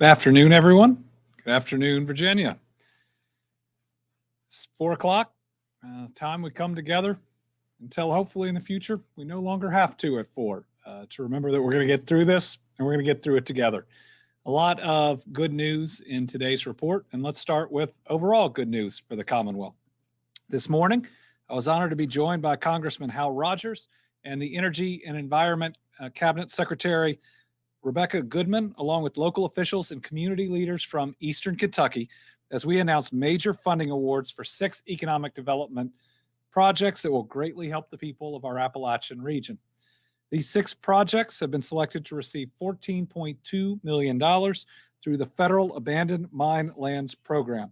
Good afternoon, everyone. Good afternoon, Virginia. It's 4 o'clock. Time we come together until hopefully in the future we no longer have to at 4 to remember that we're going to get through this and we're going to get through it together. A lot of good news in today's report, and let's start with overall good news for the Commonwealth. This morning, I was honored to be joined by Congressman Hal Rogers and the Energy and Environment Cabinet Secretary Rebecca Goodman, along with local officials and community leaders from Eastern Kentucky, as we announced major funding awards for 6 economic development projects that will greatly help the people of our Appalachian region. These 6 projects have been selected to receive $14.2 million through the Federal Abandoned Mine Lands Program.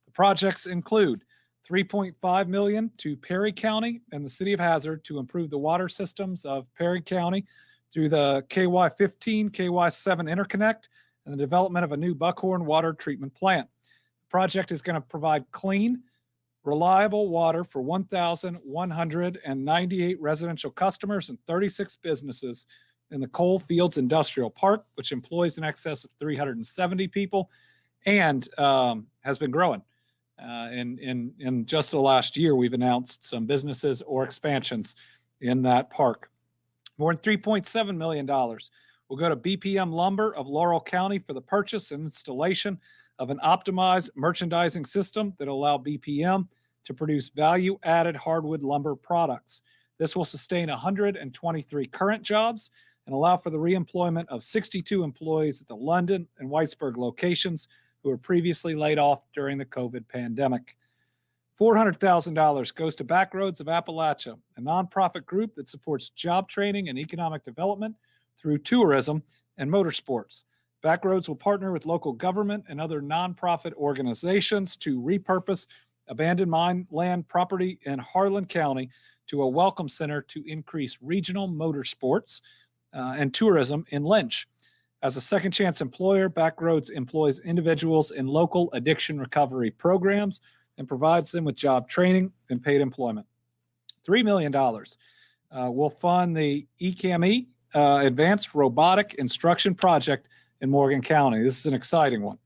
The projects include $3.5 million to Perry County and the City of Hazard to improve the water systems of Perry County through the KY15, KY7 interconnect and the development of a new Buckhorn water treatment plant. The project is going to provide clean, reliable water for 1,198 residential customers and 36 businesses in the Coal Fields Industrial Park, which employs in excess of 370 people and has been growing. In just the last year, we've announced some businesses or expansions in that park. More than $3.7 million will go to BPM Lumber of Laurel County for the purchase and installation of an optimized merchandising system that will allow BPM to produce value-added hardwood lumber products. This will sustain 123 current jobs and allow for the reemployment of 62 employees at the London and Whitesburg locations who were previously laid off during the COVID pandemic. $400,000 goes to Backroads of Appalachia, a nonprofit group that supports job training and economic development through tourism and motorsports. Backroads will partner with local government and other nonprofit organizations to repurpose abandoned mine land property in Harlan County to a welcome center to increase regional motorsports and tourism in Lynch. As a second chance employer, Backroads employs individuals in local addiction recovery programs and provides them with job training and paid employment. $3 million will fund the ECAME Advanced Robotic Instruction Project in Morgan County. This is an exciting one.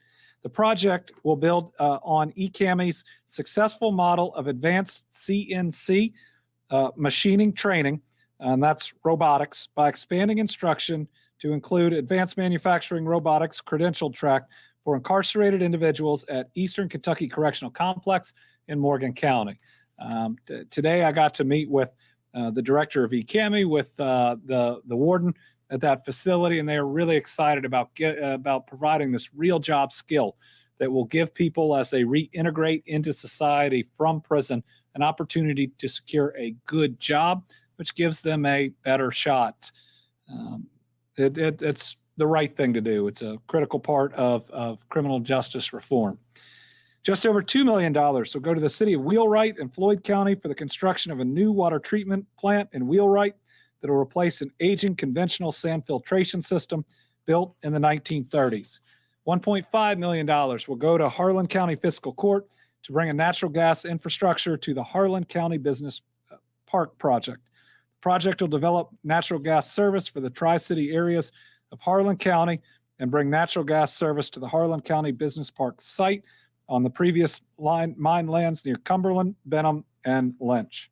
The project will build on ECAME's successful model of advanced CNC machining training, and that's robotics, by expanding instruction to include advanced manufacturing robotics credentialed track for incarcerated individuals at Eastern Kentucky Correctional Complex in Morgan County. Today, I got to meet with the director of ECAME, with the warden at that facility, and they are really excited about providing this real job skill that will give people, as they reintegrate into society from prison, an opportunity to secure a good job, which gives them a better shot. It's the right thing to do. It's a critical part of criminal justice reform. Just over $2 million will go to the city of Wheelwright and Floyd County for the construction of a new water treatment plant in Wheelwright that will replace an aging conventional sand filtration system built in the 1930s. $1.5 million will go to Harlan County Fiscal Court to bring a natural gas infrastructure to the Harlan County Business Park project. The project will develop natural gas service for the Tri-City areas of Harlan County and bring natural gas service to the Harlan County Business Park site on the previous mine lands near Cumberland, Benham, and Lynch.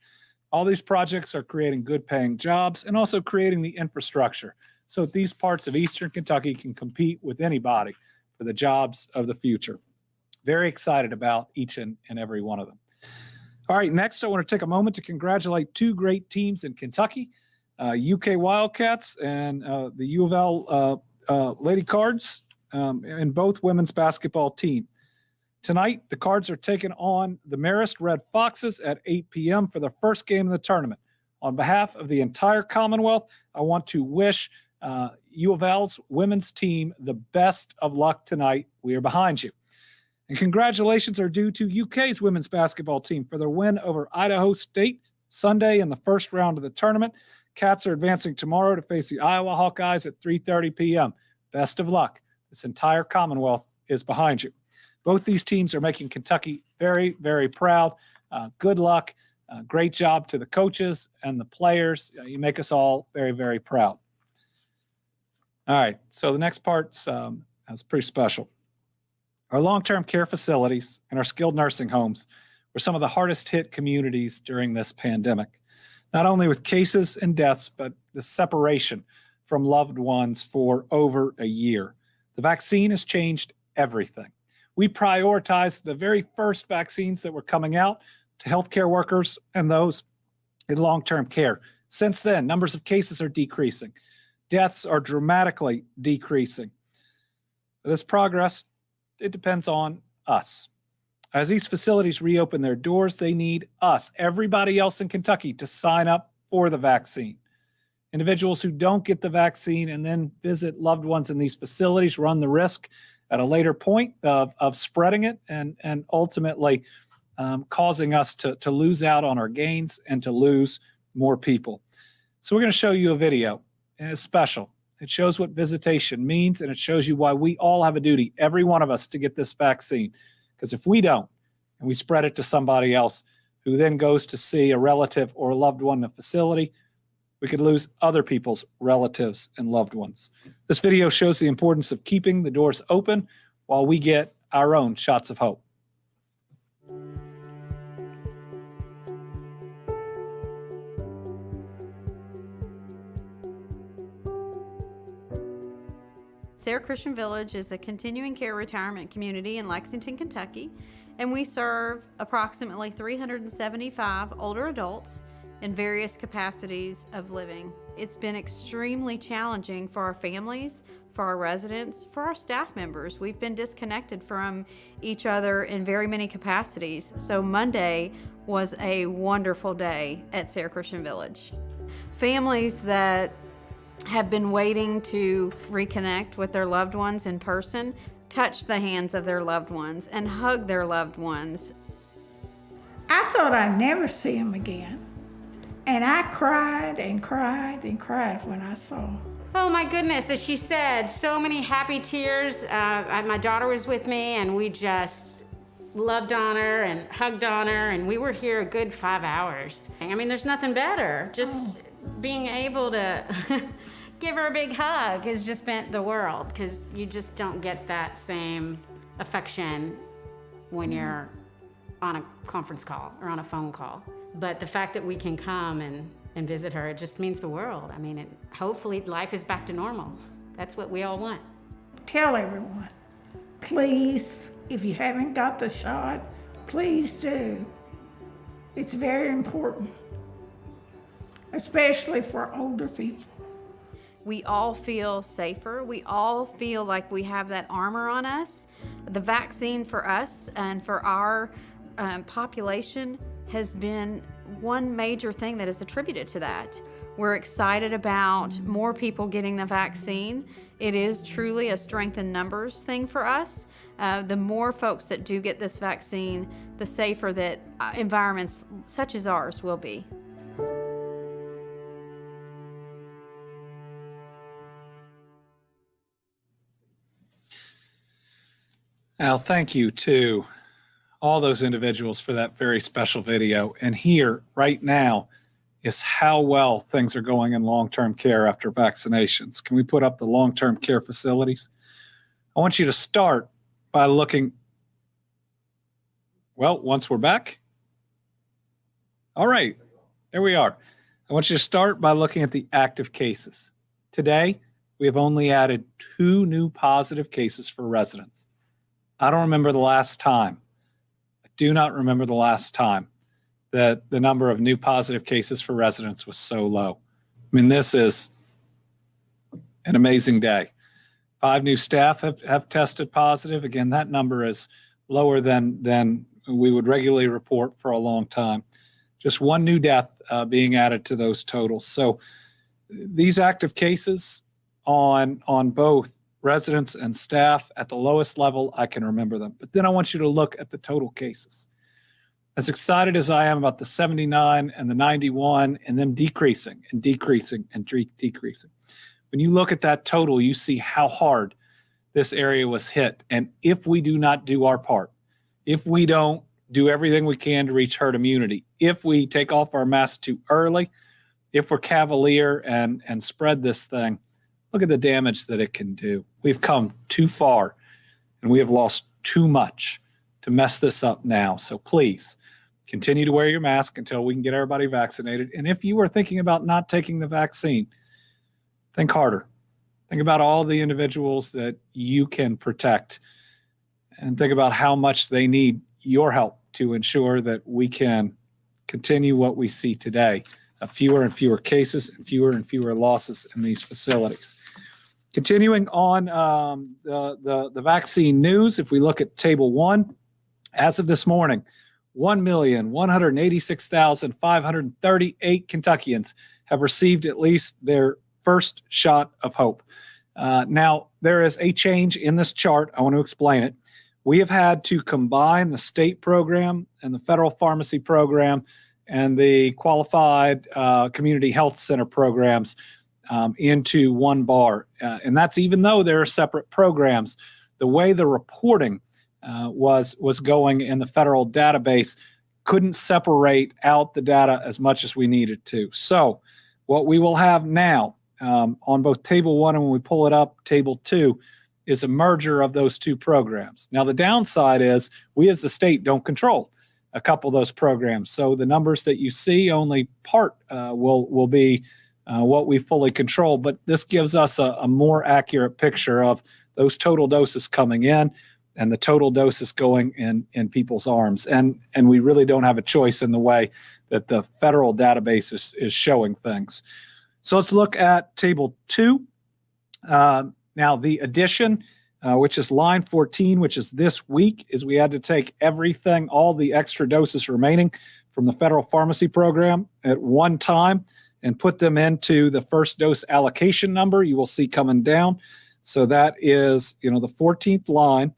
All these projects are creating good paying jobs and also creating the infrastructure so that these parts of Eastern Kentucky can compete with anybody for the jobs of the future. Very excited about each and every one of them. All right, next I want to take a moment to congratulate 2 great teams in Kentucky, UK Wildcats and the U of L Lady Cards in both women's basketball team. Tonight, the Cards are taking on the Marist Red Foxes at 8 p.m. for the first game of the tournament. On behalf of the entire Commonwealth, I want to wish U of L's women's team the best of luck tonight. We are behind you. And congratulations are due to UK's women's basketball team for their win over Idaho State Sunday in the first round of the tournament. Cats are advancing tomorrow to face the Iowa Hawkeyes at 3:30 p.m. Best of luck. This entire Commonwealth is behind you. Both these teams are making Kentucky very, very proud. Good luck. Great job to the coaches and the players. You make us all very, very proud. All right, so the next part's That's pretty special. Our long-term care facilities and our skilled nursing homes were some of the hardest hit communities during this pandemic, not only with cases and deaths, but the separation from loved ones for over a year. The vaccine has changed everything. We prioritized the very first vaccines that were coming out to healthcare workers and those in long-term care. Since then, numbers of cases are decreasing. Deaths are dramatically decreasing. This progress, it depends on us. As these facilities reopen their doors, they need us, everybody else in Kentucky, to sign up for the vaccine. Individuals who don't get the vaccine and then visit loved ones in these facilities run the risk at a later point of spreading it and ultimately causing us to lose out on our gains and to lose more people. So we're going to show you a video, and it's special. It shows what visitation means, and it shows you why we all have a duty, every one of us, to get this vaccine. Because if we don't, and we spread it to somebody else who then goes to see a relative or a loved one in a facility, we could lose other people's relatives and loved ones. This video shows the importance of keeping the doors open while we get our own shots of hope. Sarah Christian Village is a continuing care retirement community in Lexington, Kentucky, and we serve approximately 375 older adults in various capacities of living. It's been extremely challenging for our families, for our residents, for our staff members. We've been disconnected from each other in very many capacities. So Monday was a wonderful day at Sarah Christian Village. Families that have been waiting to reconnect with their loved ones in person touch the hands of their loved ones and hug their loved ones. I thought I'd never see him again. And I cried and cried and cried when I saw him. Oh my goodness, as she said, so many happy tears. My daughter was with me and we just loved on her and hugged on her, and we were here a good 5 hours. I mean, there's nothing better. Just being able to give her a big hug has just meant the world, because you just don't get that same affection when you're on a conference call or on a phone call. But the fact that we can come and visit her, it just means the world. I mean, hopefully life is back to normal. That's what we all want. Tell everyone, please, if you haven't got the shot, please do. It's very important, especially for older people. We all feel safer. We all feel like we have that armor on us. The vaccine for us and for our population has been one major thing that is attributed to that. We're excited about more people getting the vaccine. It is truly a strength in numbers thing for us. The more folks that do get this vaccine, the safer that environments such as ours will be. Al, thank you to all those individuals for that very special video. And here, right now, is how well things are going in long-term care after vaccinations. Can we put up the long-term care facilities? I want you to start by looking, well, once we're back. All right, there we are. I want you to start by looking at the active cases. Today, we have only added 2 new positive cases for residents. I don't remember the last time. I do not remember the last time that the number of new positive cases for residents was so low. I mean, this is an amazing day. 5 new staff have tested positive. Again, that number is lower than we would regularly report for a long time. Just 1 new death being added to those totals. So these active cases on both residents and staff at the lowest level I can remember them. But then I want you to look at the total cases. As excited as I am about the 79 and the 91 and them decreasing and decreasing and decreasing, when you look at that total, you see how hard this area was hit. And if we do not do our part, if we don't do everything we can to reach herd immunity, if we take off our masks too early, if we're cavalier and spread this thing, look at the damage that it can do. We've come too far and we have lost too much to mess this up now. So please continue to wear your mask until we can get everybody vaccinated. And if you are thinking about not taking the vaccine, think harder. Think about all the individuals that you can protect and think about how much they need your help to ensure that we can continue what we see today, fewer and fewer cases and fewer losses in these facilities. Continuing on the vaccine news, if we look at table 1, as of this morning, 1,186,538 Kentuckians have received at least their first shot of hope. Now, there is a change in this chart. I want to explain it. We have had to combine the state program and the federal pharmacy program and the qualified community health center programs into one bar. And that's even though there are separate programs. The way the reporting was going in the federal database couldn't separate out the data as much as we needed to. So what we will have now on both table 1 and when we pull it up, table 2, is a merger of those two programs. Now, the downside is we as the state don't control a couple of those programs. So the numbers that you see, only part will be what we fully control. But this gives us a more accurate picture of those total doses coming in and the total doses going in people's arms. And we really don't have a choice in the way that the federal database is showing things. So let's look at table 2. Now, the addition, which is line 14, which is this week, is we had to take everything, all the extra doses remaining from the federal pharmacy program at one time and put them into the first dose allocation number you will see coming down. So that is, the 14th line.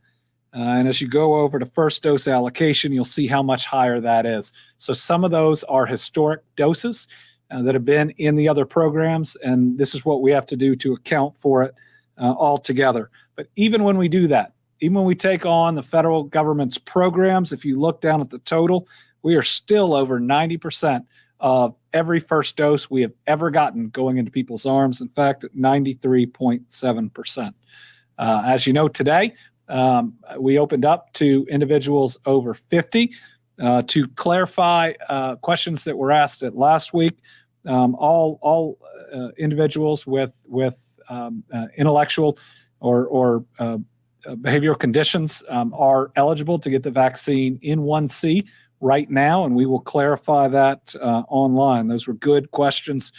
And as you go over to first dose allocation, you'll see how much higher that is. So some of those are historic doses that have been in the other programs, and this is what we have to do to account for it altogether. But even when we do that, even when we take on the federal government's programs, if you look down at the total, we are still over 90% of every first dose we have ever gotten going into people's arms. In fact, 93.7%. As you know, today, we opened up to individuals over 50. To clarify questions that were asked at last week, all individuals with intellectual or behavioral conditions are eligible to get the vaccine in 1C right now, and we will clarify that online. Those were good questions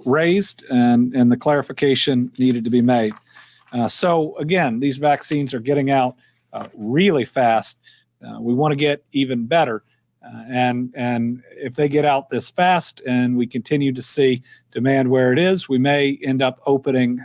raised, and the clarification needed to be made. So again, these vaccines are getting out really fast. We want to get even better. And if they get out this fast and we continue to see demand where it is, we may end up opening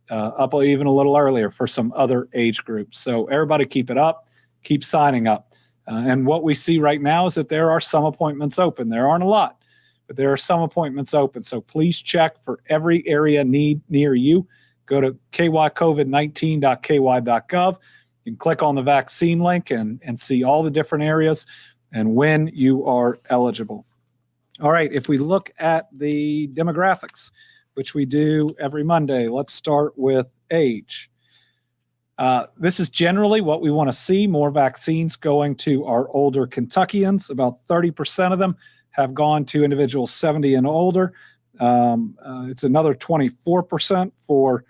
up even a little earlier for some other age groups. So everybody keep it up, keep signing up. And what we see right now is that there are some appointments open. There aren't a lot, but there are some appointments open. So please check for every area need near you. Go to kycovid19.ky.gov. You can click on the vaccine link and see all the different areas and when you are eligible. All right, if we look at the demographics, which we do every Monday, let's start with age. This is generally what we want to see, more vaccines going to our older Kentuckians. About 30% of them have gone to individuals 70 and older. It's another 24% for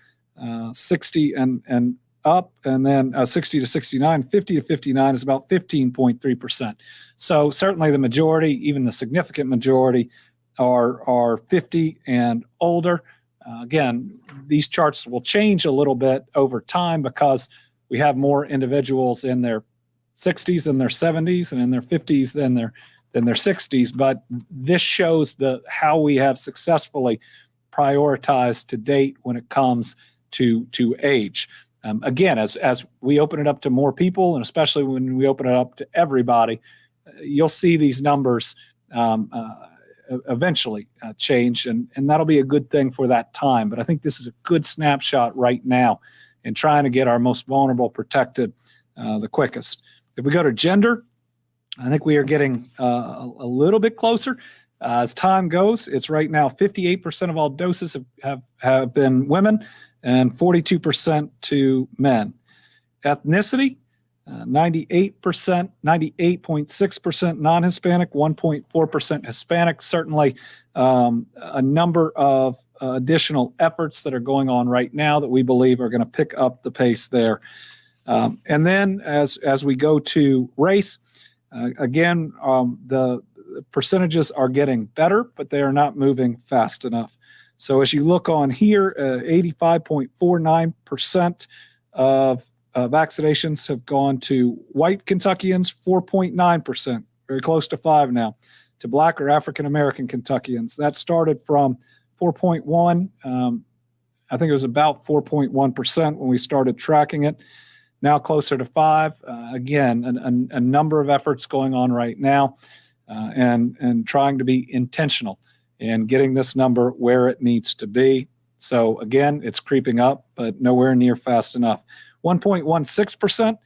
60 and up, and then 60 to 69, 50 to 59 is about 15.3%. So certainly the majority, even the significant majority, are 50 and older. Again, these charts will change a little bit over time because we have more individuals in their 60s than their 70s and in their 50s than their 60s. But this shows how we have successfully prioritized to date when it comes to age. Again, as we open it up to more people, and especially when we open it up to everybody, you'll see these numbers eventually change, and that'll be a good thing for that time. But I think this is a good snapshot right now in trying to get our most vulnerable protected the quickest. If we go to gender, I think we are getting a little bit closer. As time goes, it's right now 58% of all doses have been women and 42% to men. Ethnicity, 98%, 98.6% non-Hispanic, 1.4% Hispanic. Certainly a number of additional efforts that are going on right now that we believe are going to pick up the pace there. And then as we go to race, again, the percentages are getting better, but they are not moving fast enough. So as you look on here, 85.49% of vaccinations have gone to white Kentuckians, 4.9%, very close to 5 now, to Black or African American Kentuckians. That started from 4.1. I think it was about 4.1% when we started tracking it. Now closer to 5. Again, a number of efforts going on right now, and trying to be intentional in getting this number where it needs to be. So again, it's creeping up, but nowhere near fast enough. 1.16%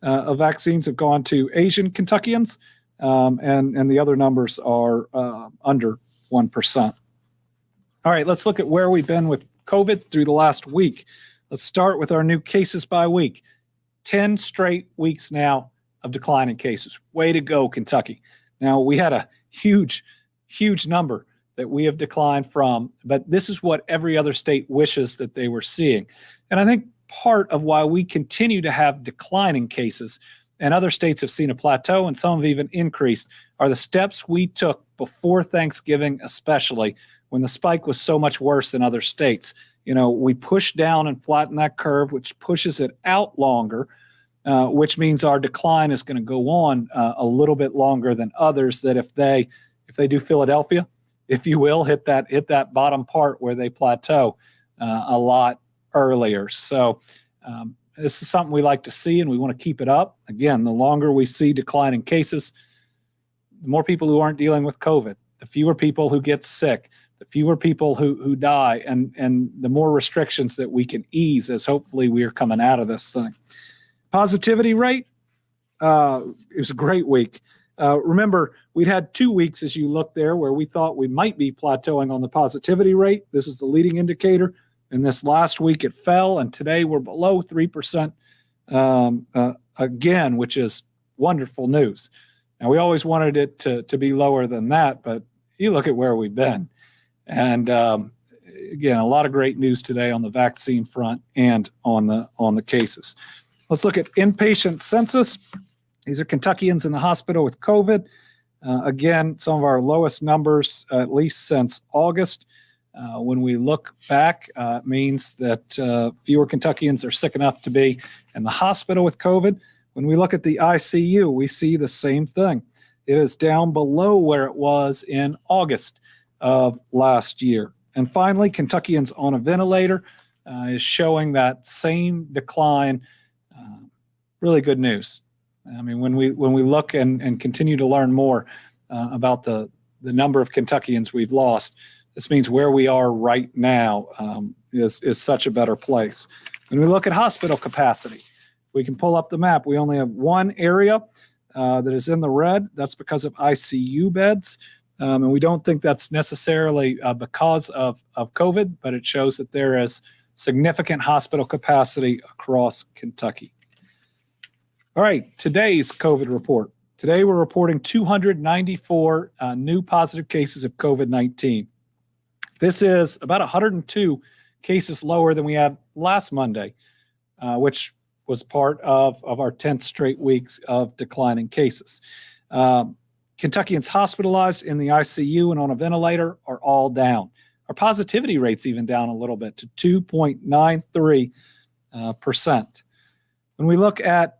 of vaccines have gone to Asian Kentuckians, and the other numbers are under 1%. All right, let's look at where we've been with COVID through the last week. Let's start with our new cases by week. 10 straight weeks now of declining cases. Way to go, Kentucky. Now, we had a huge number that we have declined from, but this is what every other state wishes that they were seeing. And I think part of why we continue to have declining cases, and other states have seen a plateau and some have even increased, are the steps we took before Thanksgiving, especially when the spike was so much worse in other states. You know, we pushed down and flattened that curve, which pushes it out longer, which means our decline is going to go on a little bit longer than others. That if they do Philadelphia, if you will, hit that bottom part where they plateau a lot earlier. So this is something we like to see, and we want to keep it up. Again, the longer we see declining cases, the more people who aren't dealing with COVID, the fewer people who get sick, the fewer people who die, and the more restrictions that we can ease as hopefully we are coming out of this thing. Positivity rate, it was a great week. Remember, we'd had 2 weeks, as you look there, where we thought we might be plateauing on the positivity rate. This is the leading indicator. And this last week it fell, and today we're below 3% again, which is wonderful news. Now, we always wanted it to be lower than that, but you look at where we've been. And again, a lot of great news today on the vaccine front and on the cases. Let's look at inpatient census. These are Kentuckians in the hospital with COVID. Again, some of our lowest numbers, at least since August. When we look back, it means that fewer Kentuckians are sick enough to be in the hospital with COVID. When we look at the ICU, we see the same thing. It is down below where it was in August of last year. And finally, Kentuckians on a ventilator is showing that same decline. Really good news. I mean, when we look and continue to learn more about the number of Kentuckians we've lost, this means where we are right now is such a better place. When we look at hospital capacity, we can pull up the map. We only have one area that is in the red. That's because of ICU beds. And we don't think that's necessarily because of COVID, but it shows that there is significant hospital capacity across Kentucky. All right, today's COVID report. Today we're reporting 294 new positive cases of COVID-19. This is about 102 cases lower than we had last Monday, which was part of our 10th straight weeks of declining cases. Kentuckians hospitalized in the ICU and on a ventilator are all down. Our positivity rate's even down a little bit to 2.93%. When we look at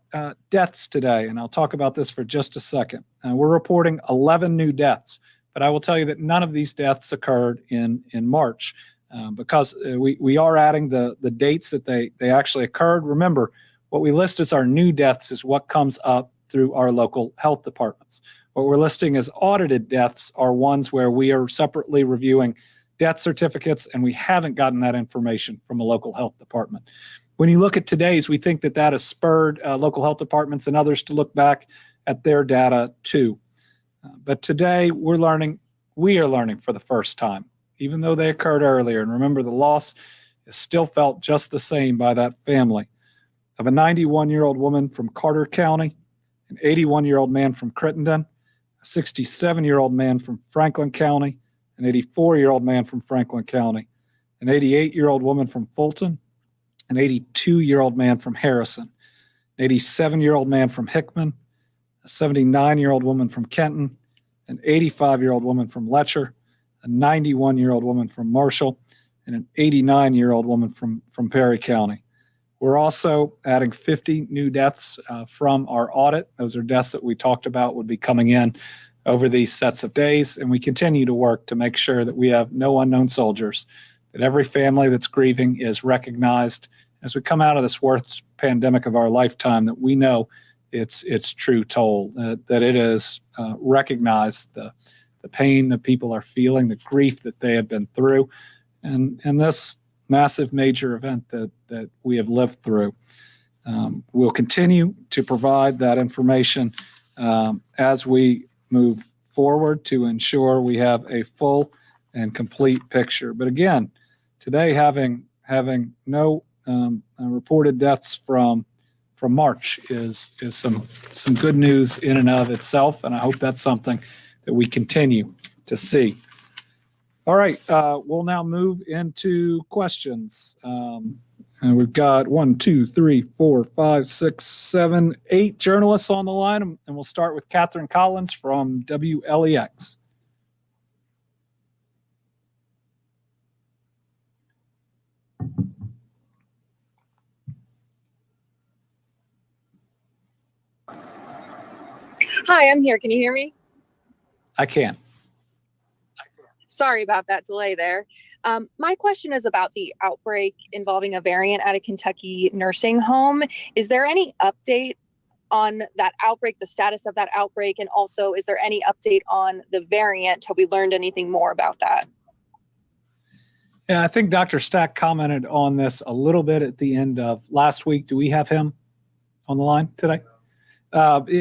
deaths today, and I'll talk about this for just a second, we're reporting 11 new deaths. But I will tell you that none of these deaths occurred in March because we are adding the dates that they actually occurred. Remember, what we list as our new deaths is what comes up through our local health departments. What we're listing as audited deaths are ones where we are separately reviewing death certificates, and we haven't gotten that information from a local health department. When you look at today's, we think that has spurred local health departments and others to look back at their data too. But today we're learning we are learning for the first time, even though they occurred earlier. And remember, the loss is still felt just the same by that family, of a 91-year-old woman from Carter County, an 81-year-old man from Crittenden, a 67-year-old man from Franklin County, an 84-year-old man from Franklin County, an 88-year-old woman from Fulton, an 82-year-old man from Harrison, an 87-year-old man from Hickman, a 79-year-old woman from Kenton, an 85-year-old woman from Letcher, a 91-year-old woman from Marshall, and an 89-year-old woman from Perry County. We're also adding 50 new deaths from our audit. Those are deaths that we talked about would be coming in over these sets of days, and we continue to work to make sure that we have no unknown soldiers, that every family that's grieving is recognized as we come out of this worst pandemic of our lifetime, that we know its true toll, that it is recognized, the pain that people are feeling, the grief that they have been through, and this massive major event that we have lived through. We'll continue to provide that information as we move forward to ensure we have a full and complete picture. But again, today having no reported deaths from March is some good news in and of itself, and I hope that's something that we continue to see. All right, we'll now move into questions. And we've got 1, 2, 3, 4, 5, 6, 7, 8 journalists on the line, and we'll start with Catherine Collins from WLEX. Hi, I'm here. Can you hear me? I can. Sorry about that delay there. My question is about the outbreak involving a variant at a Kentucky nursing home. Is there any update on that outbreak, the status of that outbreak? And also, is there any update on the variant? Have we learned anything more about that? Yeah, I think Dr. Stack commented on this a little bit at the end of last week. Do we have him on the line today?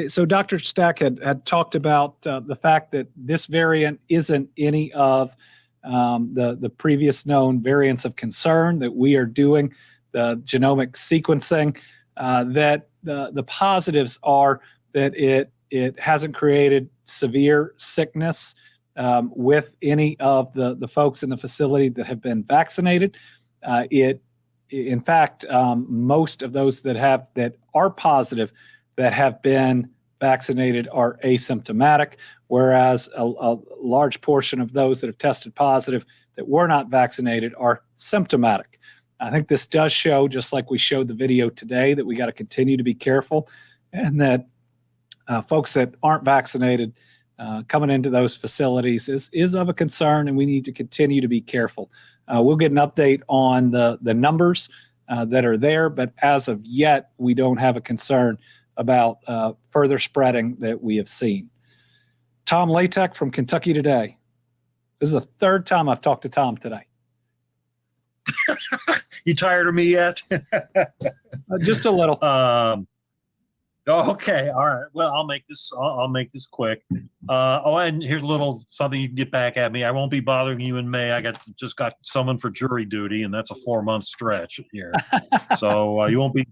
So Dr. Stack had talked about the fact that this variant isn't any of the previous known variants of concern, that we are doing the genomic sequencing, that the positives are that it hasn't created severe sickness with any of the folks in the facility that have been vaccinated. In fact, most of those that are positive that have been vaccinated are asymptomatic, whereas a large portion of those that have tested positive that were not vaccinated are symptomatic. I think this does show, just like we showed the video today, that we got to continue to be careful, and that folks that aren't vaccinated coming into those facilities is of a concern, and we need to continue to be careful. We'll get an update on the numbers that are there, but as of yet, we don't have a concern about further spreading that we have seen. Tom Latek from Kentucky Today. This is the third time I've talked to Tom today. You tired of me yet? Just a little. Okay, all right. Well, I'll make this quick. And here's a little something you can get back at me. I won't be bothering you in May. I just got summoned for jury duty, and that's a 4-month stretch here. So you won't be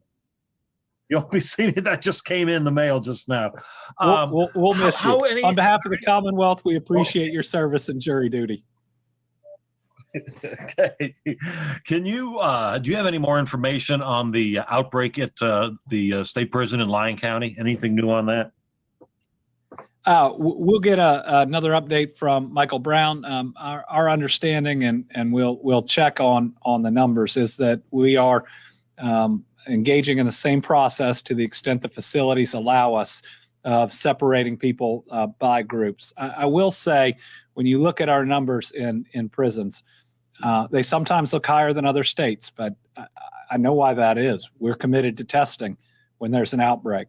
seeing it. That just came in the mail just now. We'll miss you. On behalf of the Commonwealth, we appreciate your service and jury duty. Okay. Can you do you have any more information on the outbreak at the state prison in Lyon County? Anything new on that? We'll get another update from Michael Brown. Our understanding, and we'll check on the numbers, is that we are engaging in the same process to the extent the facilities allow us of separating people by groups. I will say, when you look at our numbers in prisons, they sometimes look higher than other states, but I know why that is. We're committed to testing when there's an outbreak.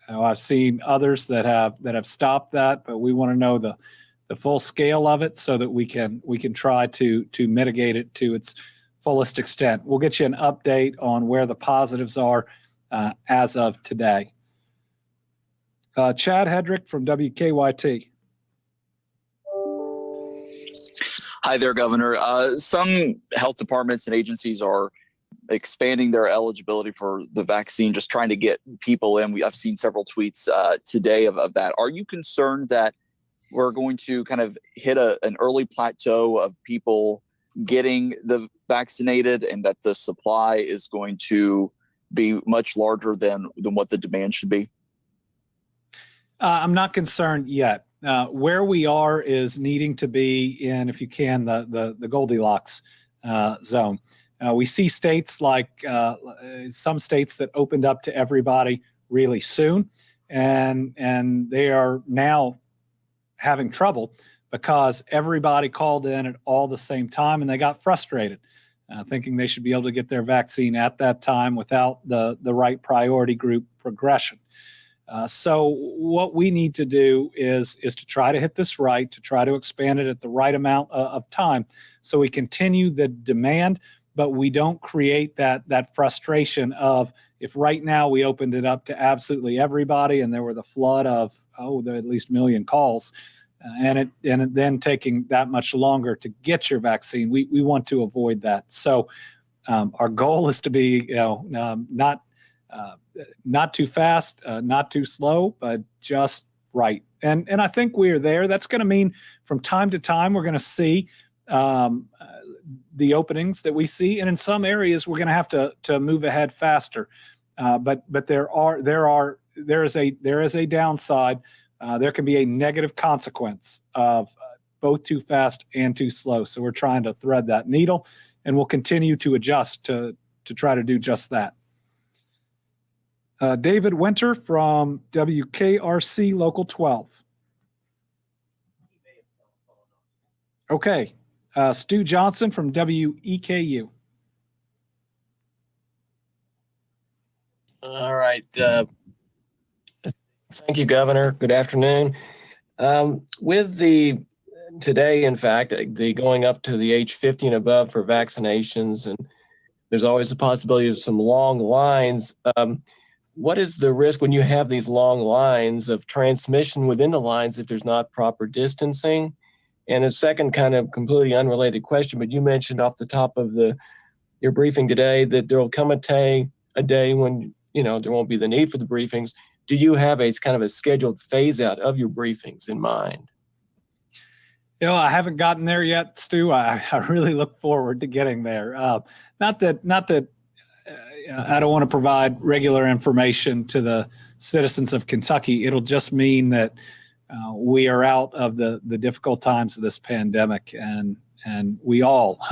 I've seen others that have stopped that, but we want to know the full scale of it so that we can try to mitigate it to its fullest extent. We'll get you an update on where the positives are as of today. Chad Hedrick from WKYT. Hi there, Governor. Some health departments and agencies are expanding their eligibility for the vaccine, just trying to get people in. I've seen several tweets today of that. Are you concerned that we're going to kind of hit an early plateau of people getting the vaccinated and that the supply is going to be much larger than what the demand should be? I'm not concerned yet. Where we are is needing to be in, if you can, the Goldilocks zone. We see states like some states that opened up to everybody really soon, and they are now having trouble because everybody called in at all the same time, and they got frustrated, thinking they should be able to get their vaccine at that time without the right priority group progression. So what we need to do is to try to hit this right, to try to expand it at the right amount of time so we continue the demand, but we don't create that frustration of, if right now we opened it up to absolutely everybody and there were the flood of, there are at least 1 million calls, and it then taking that much longer to get your vaccine. We want to avoid that. So our goal is to be not too fast, not too slow, but just right. And I think we're there. That's going to mean from time to time we're going to see the openings that we see, and in some areas we're going to have to move ahead faster. But there is a downside. There can be a negative consequence of both too fast and too slow. So we're trying to thread that needle, and we'll continue to adjust to try to do just that. David Winter from WKRC Local 12. Okay. Stu Johnson from WEKU. All right. Thank you, Governor. Good afternoon. With today, in fact, the going up to the age 50 and above for vaccinations, and there's always a possibility of some long lines. What is the risk when you have these long lines of transmission within the lines if there's not proper distancing? And a second kind of completely unrelated question, but you mentioned off the top of your briefing today that there will come a day when there won't be the need for the briefings. Do you have a kind of a scheduled phase out of your briefings in mind? I haven't gotten there yet, Stu. I really look forward to getting there. Not that I don't want to provide regular information to the citizens of Kentucky. It'll just mean that we are out of the difficult times of this pandemic, and we all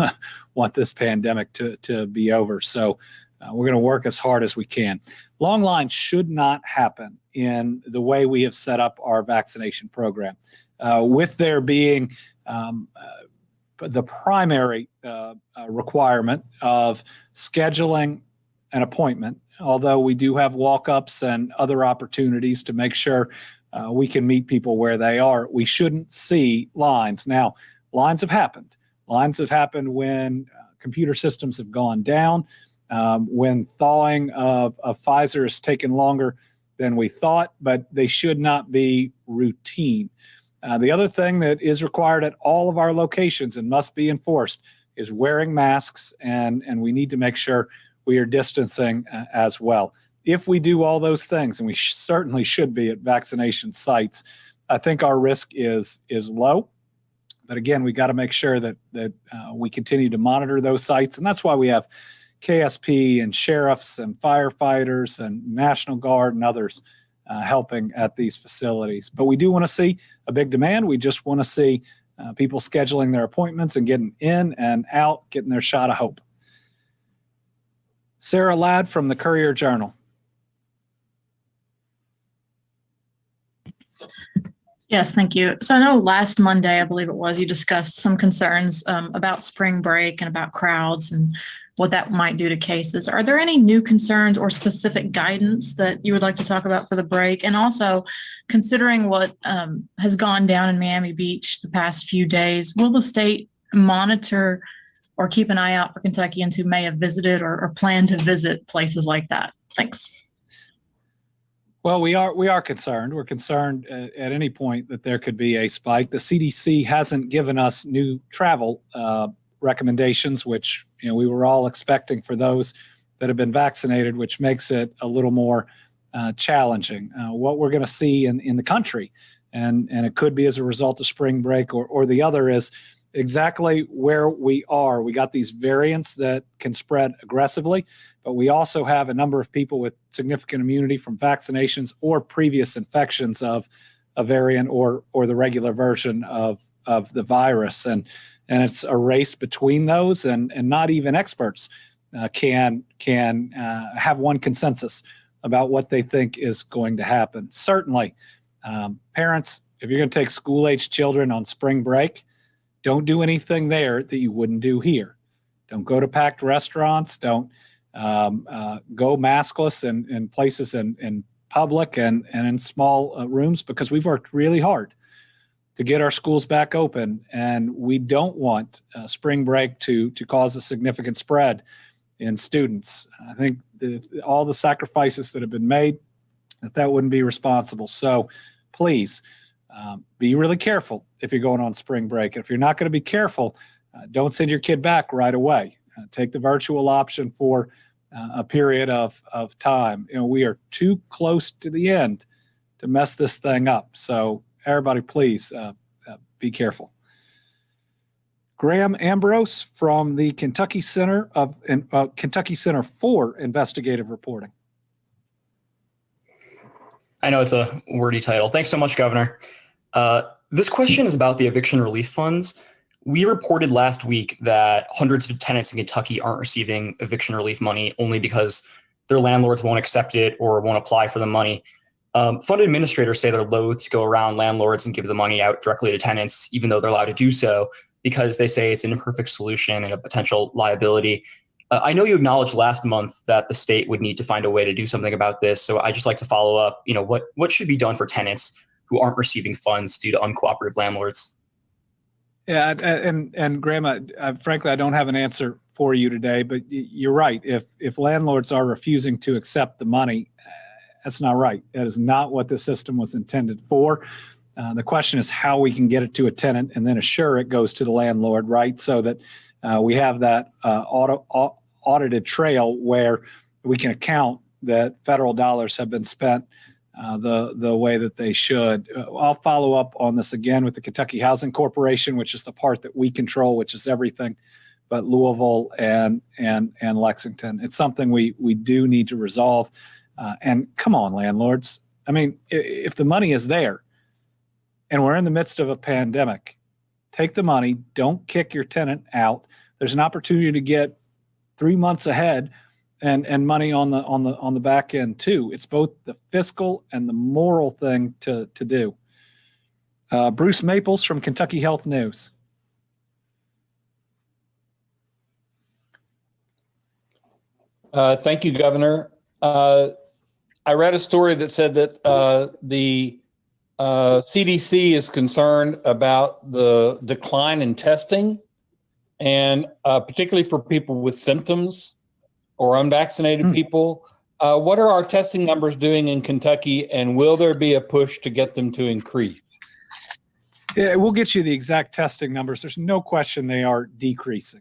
want this pandemic to be over. So we're going to work as hard as we can. Long lines should not happen in the way we have set up our vaccination program. With there being the primary requirement of scheduling an appointment, although we do have walk-ups and other opportunities to make sure we can meet people where they are, we shouldn't see lines. Now, lines have happened. Lines have happened when computer systems have gone down, when thawing of Pfizer has taken longer than we thought, but they should not be routine. The other thing that is required at all of our locations and must be enforced is wearing masks, and we need to make sure we are distancing as well. If we do all those things, and we certainly should be at vaccination sites, I think our risk is low. But again, we got to make sure that we continue to monitor those sites, and that's why we have KSP and sheriffs and firefighters and National Guard and others helping at these facilities. But we do want to see a big demand. We just want to see people scheduling their appointments and getting in and out, getting their shot of hope. Sarah Ladd from the Courier-Journal. Yes, thank you. So I know last Monday, I believe it was, you discussed some concerns about spring break and about crowds and what that might do to cases. Are there any new concerns or specific guidance that you would like to talk about for the break? And also, considering what has gone down in Miami Beach the past few days, will the state monitor or keep an eye out for Kentuckians who may have visited or plan to visit places like that? Thanks. Well, we are concerned. We're concerned at any point that there could be a spike. The CDC hasn't given us new travel recommendations, which we were all expecting for those that have been vaccinated, which makes it a little more challenging. What we're going to see in the country, and it could be as a result of spring break, or the other is exactly where we are. We got these variants that can spread aggressively, but we also have a number of people with significant immunity from vaccinations or previous infections of a variant or the regular version of the virus. And it's a race between those, and not even experts can have one consensus about what they think is going to happen. Certainly, parents, if you're going to take school-age children on spring break, don't do anything there that you wouldn't do here. Don't go to packed restaurants. Don't go maskless in places in public and in small rooms, because we've worked really hard to get our schools back open, and we don't want spring break to cause a significant spread in students. I think all the sacrifices that have been made, that wouldn't be responsible. So please be really careful if you're going on spring break. If you're not going to be careful, don't send your kid back right away. Take the virtual option for a period of time. We are too close to the end to mess this thing up. So everybody, please be careful. Graham Ambrose from the Kentucky Center for Investigative Reporting. I know it's a wordy title. Thanks so much, Governor. This question is about the eviction relief funds. We reported last week that hundreds of tenants in Kentucky aren't receiving eviction relief money only because their landlords won't accept it or won't apply for the money. Fund administrators say they're loath to go around landlords and give the money out directly to tenants, even though they're allowed to do so, because they say it's an imperfect solution and a potential liability. I know you acknowledged last month that the state would need to find a way to do something about this. So I just like to follow up, what should be done for tenants who aren't receiving funds due to uncooperative landlords? Yeah, and Graham, frankly, I don't have an answer for you today, but you're right. If landlords are refusing to accept the money, that's not right. That is not what the system was intended for. The question is how we can get it to a tenant and then assure it goes to the landlord, right? So that we have that audited trail where we can account that federal dollars have been spent the way that they should. I'll follow up on this again with the Kentucky Housing Corporation, which is the part that we control, which is everything but Louisville and Lexington. It's something we do need to resolve. And come on, landlords. I mean, if the money is there and we're in the midst of a pandemic, take the money. Don't kick your tenant out. There's an opportunity to get 3 months ahead and money on the back end too. It's both the fiscal and the moral thing to do. Bruce Maples from Kentucky Health News. Thank you, Governor. I read a story that said that the CDC is concerned about the decline in testing, and particularly for people with symptoms or unvaccinated people. What are our testing numbers doing in Kentucky, and will there be a push to get them to increase? Yeah, we'll get you the exact testing numbers. There's no question they are decreasing.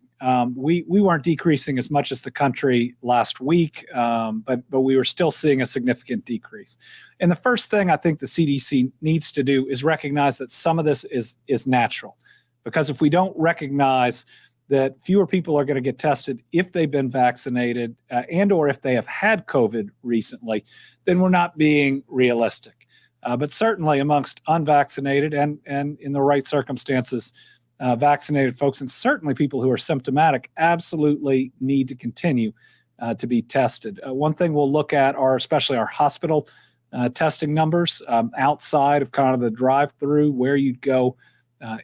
We weren't decreasing as much as the country last week, but we were still seeing a significant decrease. And the first thing I think the CDC needs to do is recognize that some of this is natural, because if we don't recognize that fewer people are going to get tested if they've been vaccinated and or if they have had COVID recently, then we're not being realistic. But certainly amongst unvaccinated and in the right circumstances, vaccinated folks, and certainly people who are symptomatic, absolutely need to continue to be tested. One thing we'll look at are especially our hospital testing numbers outside of kind of the drive-through where you'd go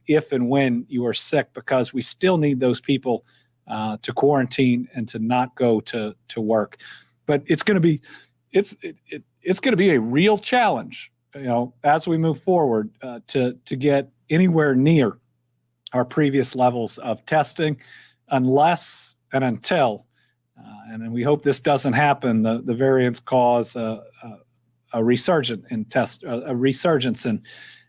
if and when you are sick, because we still need those people to quarantine and to not go to work. But it's going to be it's going to be a real challenge, as we move forward to get anywhere near our previous levels of testing, unless and until, and we hope this doesn't happen, the variants cause a a resurgence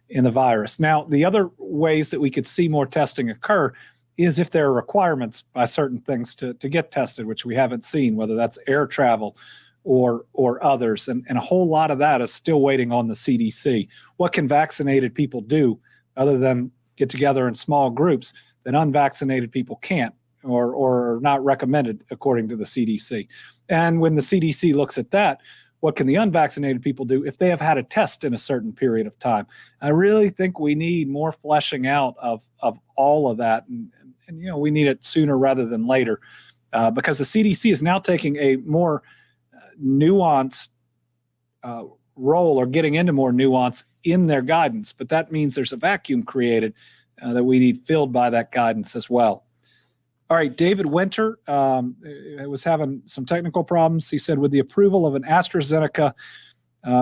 in the virus. Now, the other ways that we could see more testing occur is if there are requirements by certain things to get tested, which we haven't seen, whether that's air travel or others. And a whole lot of that is still waiting on the CDC. What can vaccinated people do other than get together in small groups that unvaccinated people can't or are not recommended according to the CDC? And when the CDC looks at that, what can the unvaccinated people do if they have had a test in a certain period of time? I really think we need more fleshing out of all of that. And we need it sooner rather than later because the CDC is now taking a more nuanced role or getting into more nuance in their guidance. But that means there's a vacuum created that we need filled by that guidance as well. All right, David Winter was having some technical problems. He said, would the approval of an AstraZeneca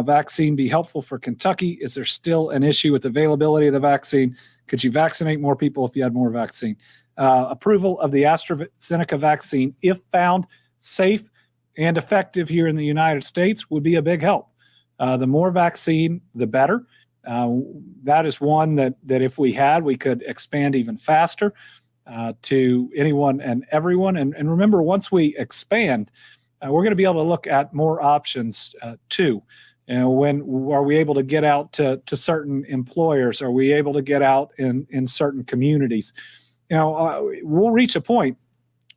vaccine be helpful for Kentucky? Is there still an issue with availability of the vaccine? Could you vaccinate more people if you had more vaccine? Approval of the AstraZeneca vaccine, if found safe and effective here in the United States, would be a big help. The more vaccine, the better. That is one that if we had, we could expand even faster. To anyone and everyone. And remember, once we expand, we're going to be able to look at more options too. When are we able to get out to certain employers? Are we able to get out in certain communities? We'll reach a point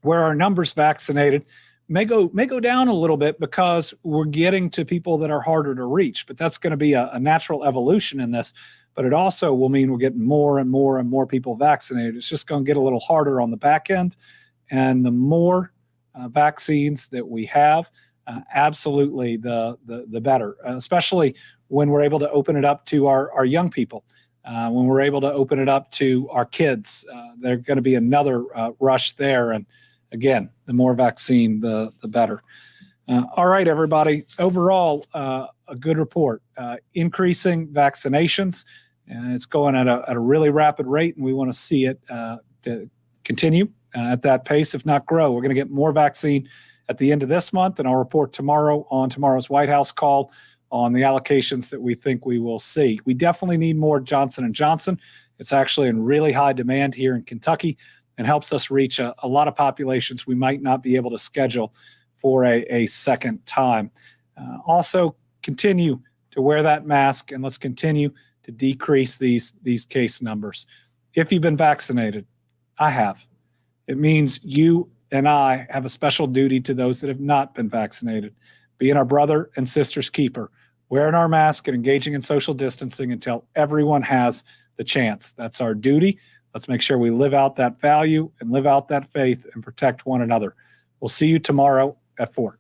where our numbers vaccinated may go down a little bit because we're getting to people that are harder to reach. But that's going to be a natural evolution in this. But it also will mean we're getting more and more and more people vaccinated. It's just going to get a little harder on the back end. And the more vaccines that we have, absolutely the better, especially when we're able to open it up to our young people, when we're able to open it up to our kids. There's going to be another rush there. And again, the more vaccine, the better. All right, everybody. Overall, a good report. Increasing vaccinations. It's going at a really rapid rate, and we want to see it to continue at that pace, if not grow. We're going to get more vaccine at the end of this month, and I'll report tomorrow on tomorrow's White House call on the allocations that we think we will see. We definitely need more Johnson & Johnson. It's actually in really high demand here in Kentucky and helps us reach a lot of populations we might not be able to schedule for a second time. Also, continue to wear that mask, and let's continue to decrease these case numbers. If you've been vaccinated, I have. It means you and I have a special duty to those that have not been vaccinated, being our brother and sister's keeper, wearing our mask and engaging in social distancing until everyone has the chance. That's our duty. Let's make sure we live out that value and live out that faith and protect one another. We'll see you tomorrow at 4.